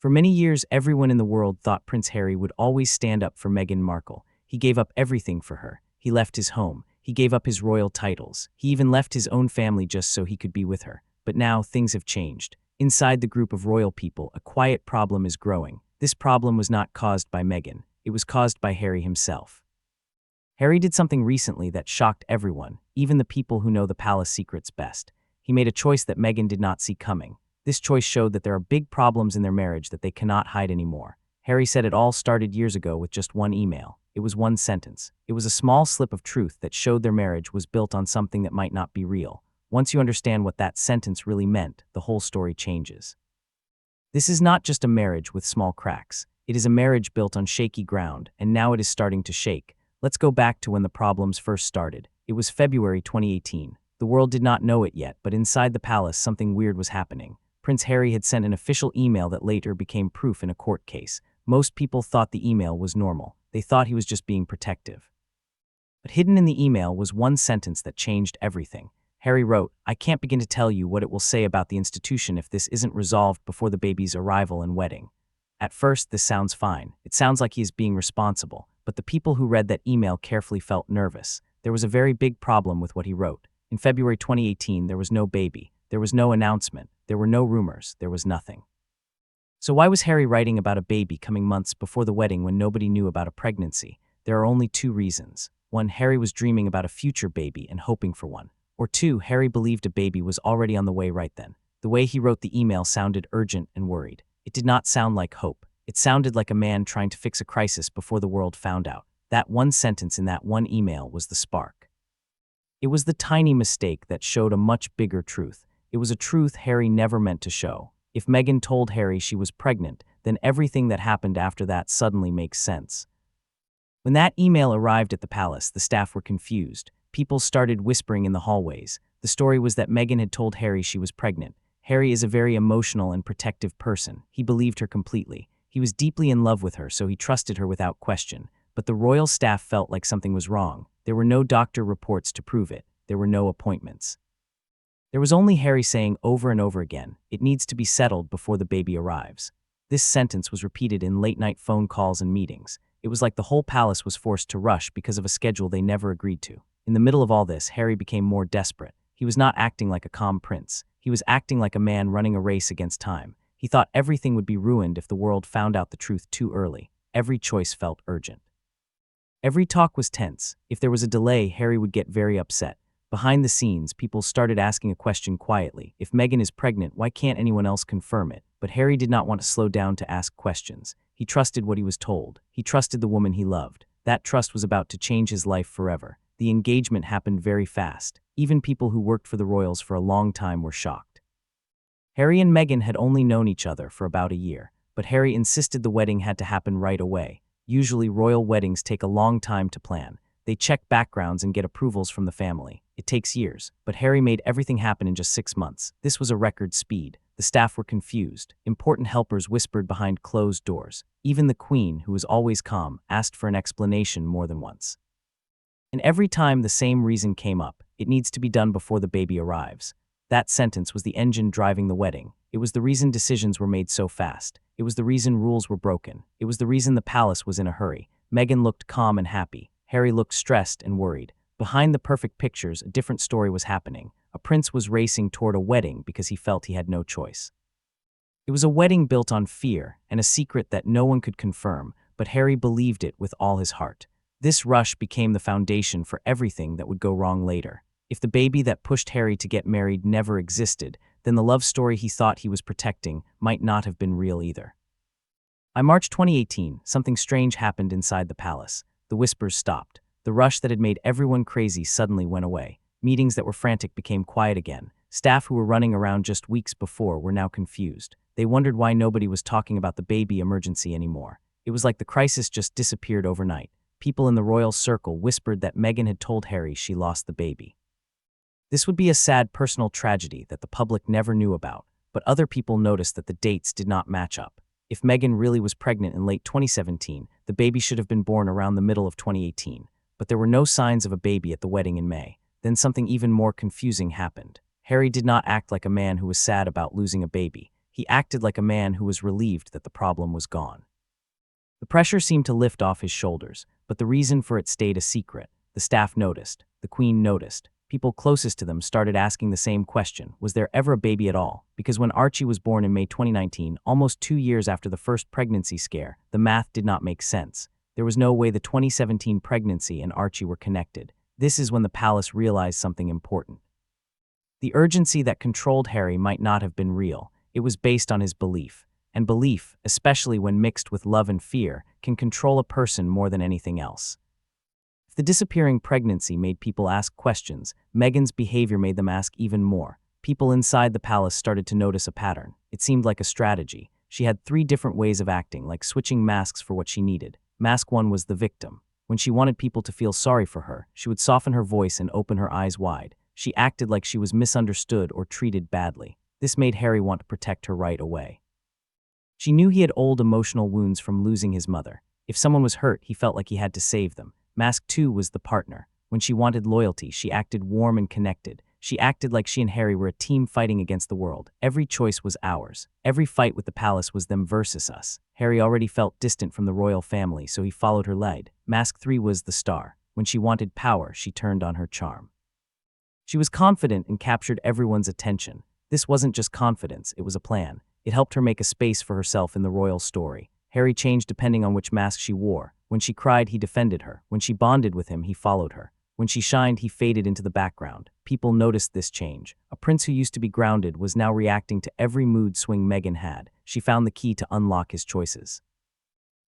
For many years, everyone in the world thought Prince Harry would always stand up for Meghan Markle. He gave up everything for her. He left his home. He gave up his royal titles. He even left his own family just so he could be with her. But now, things have changed. Inside the group of royal people, a quiet problem is growing. This problem was not caused by Meghan. It was caused by Harry himself. Harry did something recently that shocked everyone, even the people who know the palace secrets best. He made a choice that Meghan did not see coming. This choice showed that there are big problems in their marriage that they cannot hide anymore. Harry said it all started years ago with just one email. It was one sentence. It was a small slip of truth that showed their marriage was built on something that might not be real. Once you understand what that sentence really meant, the whole story changes. This is not just a marriage with small cracks. It is a marriage built on shaky ground, and now it is starting to shake. Let's go back to when the problems first started. It was February 2018. The world did not know it yet, but inside the palace something weird was happening. Prince Harry had sent an official email that later became proof in a court case. Most people thought the email was normal. They thought he was just being protective. But hidden in the email was one sentence that changed everything. Harry wrote, "I can't begin to tell you what it will say about the institution if this isn't resolved before the baby's arrival and wedding." At first, this sounds fine. It sounds like he is being responsible. But the people who read that email carefully felt nervous. There was a very big problem with what he wrote. In February 2018, there was no baby. There was no announcement. There were no rumors. There was nothing. So why was Harry writing about a baby coming months before the wedding when nobody knew about a pregnancy? There are only two reasons. One, Harry was dreaming about a future baby and hoping for one. Or two, Harry believed a baby was already on the way right then. The way he wrote the email sounded urgent and worried. It did not sound like hope. It sounded like a man trying to fix a crisis before the world found out. That one sentence in that one email was the spark. It was the tiny mistake that showed a much bigger truth. It was a truth Harry never meant to show. If Meghan told Harry she was pregnant, then everything that happened after that suddenly makes sense. When that email arrived at the palace, the staff were confused. People started whispering in the hallways. The story was that Meghan had told Harry she was pregnant. Harry is a very emotional and protective person. He believed her completely. He was deeply in love with her, so he trusted her without question. But the royal staff felt like something was wrong. There were no doctor reports to prove it. There were no appointments. There was only Harry saying over and over again, "It needs to be settled before the baby arrives." This sentence was repeated in late-night phone calls and meetings. It was like the whole palace was forced to rush because of a schedule they never agreed to. In the middle of all this, Harry became more desperate. He was not acting like a calm prince. He was acting like a man running a race against time. He thought everything would be ruined if the world found out the truth too early. Every choice felt urgent. Every talk was tense. If there was a delay, Harry would get very upset. Behind the scenes, people started asking a question quietly. If Meghan is pregnant, why can't anyone else confirm it? But Harry did not want to slow down to ask questions. He trusted what he was told. He trusted the woman he loved. That trust was about to change his life forever. The engagement happened very fast. Even people who worked for the royals for a long time were shocked. Harry and Meghan had only known each other for about a year, but Harry insisted the wedding had to happen right away. Usually, royal weddings take a long time to plan. They check backgrounds and get approvals from the family. It takes years, but Harry made everything happen in just 6 months. This was a record speed. The staff were confused. Important helpers whispered behind closed doors. Even the Queen, who was always calm, asked for an explanation more than once. And every time the same reason came up: it needs to be done before the baby arrives. That sentence was the engine driving the wedding. It was the reason decisions were made so fast. It was the reason rules were broken. It was the reason the palace was in a hurry. Meghan looked calm and happy. Harry looked stressed and worried. Behind the perfect pictures, a different story was happening. A prince was racing toward a wedding because he felt he had no choice. It was a wedding built on fear and a secret that no one could confirm, but Harry believed it with all his heart. This rush became the foundation for everything that would go wrong later. If the baby that pushed Harry to get married never existed, then the love story he thought he was protecting might not have been real either. By March 2018, something strange happened inside the palace. The whispers stopped. The rush that had made everyone crazy suddenly went away. Meetings that were frantic became quiet again. Staff who were running around just weeks before were now confused. They wondered why nobody was talking about the baby emergency anymore. It was like the crisis just disappeared overnight. People in the royal circle whispered that Meghan had told Harry she lost the baby. This would be a sad personal tragedy that the public never knew about, but other people noticed that the dates did not match up. If Meghan really was pregnant in late 2017, the baby should have been born around the middle of 2018. But there were no signs of a baby at the wedding in May. Then something even more confusing happened. Harry did not act like a man who was sad about losing a baby. He acted like a man who was relieved that the problem was gone. The pressure seemed to lift off his shoulders, but the reason for it stayed a secret. The staff noticed. The Queen noticed. People closest to them started asking the same question: was there ever a baby at all? Because when Archie was born in May 2019, almost 2 years after the first pregnancy scare, the math did not make sense. There was no way the 2017 pregnancy and Archie were connected. This is when the palace realized something important. The urgency that controlled Harry might not have been real. It was based on his belief. And belief, especially when mixed with love and fear, can control a person more than anything else. If the disappearing pregnancy made people ask questions, Meghan's behavior made them ask even more. People inside the palace started to notice a pattern. It seemed like a strategy. She had 3 different ways of acting, like switching masks for what she needed. Mask 1 was the victim. When she wanted people to feel sorry for her, she would soften her voice and open her eyes wide. She acted like she was misunderstood or treated badly. This made Harry want to protect her right away. She knew he had old emotional wounds from losing his mother. If someone was hurt, he felt like he had to save them. Mask 2 was the partner. When she wanted loyalty, she acted warm and connected. She acted like she and Harry were a team fighting against the world. Every choice was ours. Every fight with the palace was them versus us. Harry already felt distant from the royal family, so he followed her lead. Mask 3 was the star. When she wanted power, she turned on her charm. She was confident and captured everyone's attention. This wasn't just confidence, it was a plan. It helped her make a space for herself in the royal story. Harry changed depending on which mask she wore. When she cried, he defended her. When she bonded with him, he followed her. When she shined, he faded into the background. People noticed this change. A prince who used to be grounded was now reacting to every mood swing Meghan had. She found the key to unlock his choices.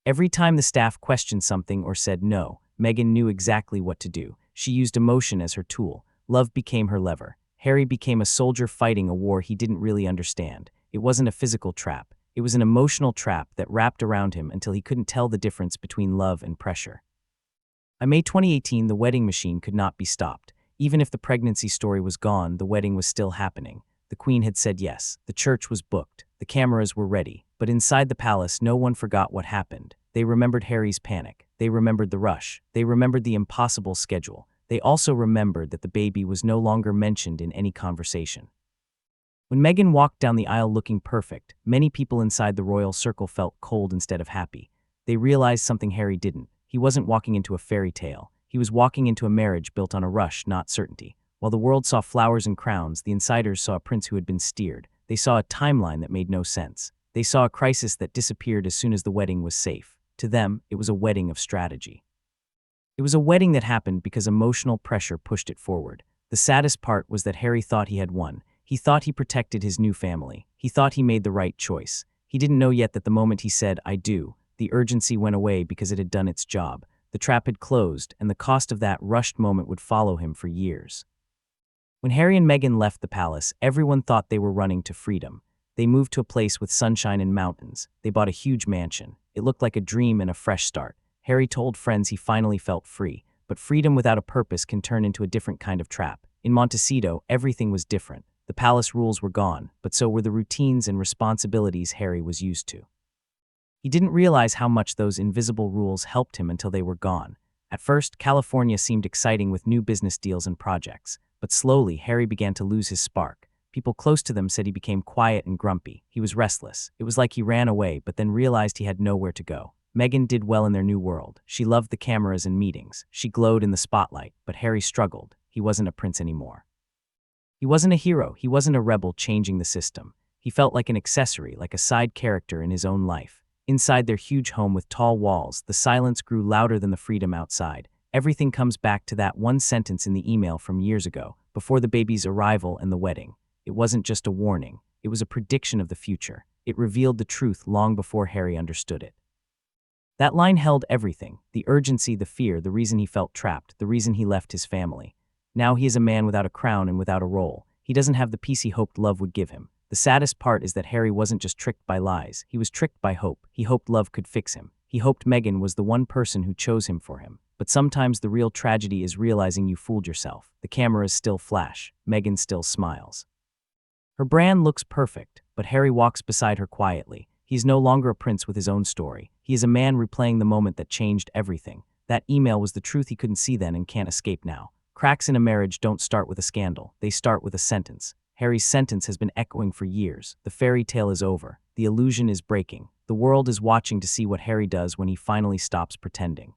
Every time the staff questioned something or said no, Meghan knew exactly what to do. She used emotion as her tool. Love became her lever. Harry became a soldier fighting a war he didn't really understand. It wasn't a physical trap. It was an emotional trap that wrapped around him until he couldn't tell the difference between love and pressure. By May 2018, the wedding machine could not be stopped. Even if the pregnancy story was gone, the wedding was still happening. The Queen had said yes. The church was booked. The cameras were ready. But inside the palace, no one forgot what happened. They remembered Harry's panic. They remembered the rush. They remembered the impossible schedule. They also remembered that the baby was no longer mentioned in any conversation. When Meghan walked down the aisle looking perfect, many people inside the royal circle felt cold instead of happy. They realized something Harry didn't. He wasn't walking into a fairy tale. He was walking into a marriage built on a rush, not certainty. While the world saw flowers and crowns, the insiders saw a prince who had been steered. They saw a timeline that made no sense. They saw a crisis that disappeared as soon as the wedding was safe. To them, it was a wedding of strategy. It was a wedding that happened because emotional pressure pushed it forward. The saddest part was that Harry thought he had won. He thought he protected his new family. He thought he made the right choice. He didn't know yet that the moment he said, "I do," the urgency went away because it had done its job. The trap had closed, and the cost of that rushed moment would follow him for years. When Harry and Meghan left the palace, everyone thought they were running to freedom. They moved to a place with sunshine and mountains. They bought a huge mansion. It looked like a dream and a fresh start. Harry told friends he finally felt free, but freedom without a purpose can turn into a different kind of trap. In Montecito, everything was different. The palace rules were gone, but so were the routines and responsibilities Harry was used to. He didn't realize how much those invisible rules helped him until they were gone. At first, California seemed exciting with new business deals and projects, but slowly Harry began to lose his spark. People close to them said he became quiet and grumpy. He was restless. It was like he ran away, but then realized he had nowhere to go. Meghan did well in their new world. She loved the cameras and meetings. She glowed in the spotlight, but Harry struggled. He wasn't a prince anymore. He wasn't a hero. He wasn't a rebel changing the system. He felt like an accessory, like a side character in his own life. Inside their huge home with tall walls, the silence grew louder than the freedom outside. Everything comes back to that one sentence in the email from years ago, before the baby's arrival and the wedding. It wasn't just a warning. It was a prediction of the future. It revealed the truth long before Harry understood it. That line held everything: the urgency, the fear, the reason he felt trapped, the reason he left his family. Now he is a man without a crown and without a role. He doesn't have the peace he hoped love would give him. The saddest part is that Harry wasn't just tricked by lies. He was tricked by hope. He hoped love could fix him. He hoped Meghan was the one person who chose him for him. But sometimes the real tragedy is realizing you fooled yourself. The cameras still flash. Meghan still smiles. Her brand looks perfect, but Harry walks beside her quietly. He is no longer a prince with his own story. He is a man replaying the moment that changed everything. That email was the truth he couldn't see then and can't escape now. Cracks in a marriage don't start with a scandal. They start with a sentence. Harry's sentence has been echoing for years. The fairy tale is over. The illusion is breaking. The world is watching to see what Harry does when he finally stops pretending.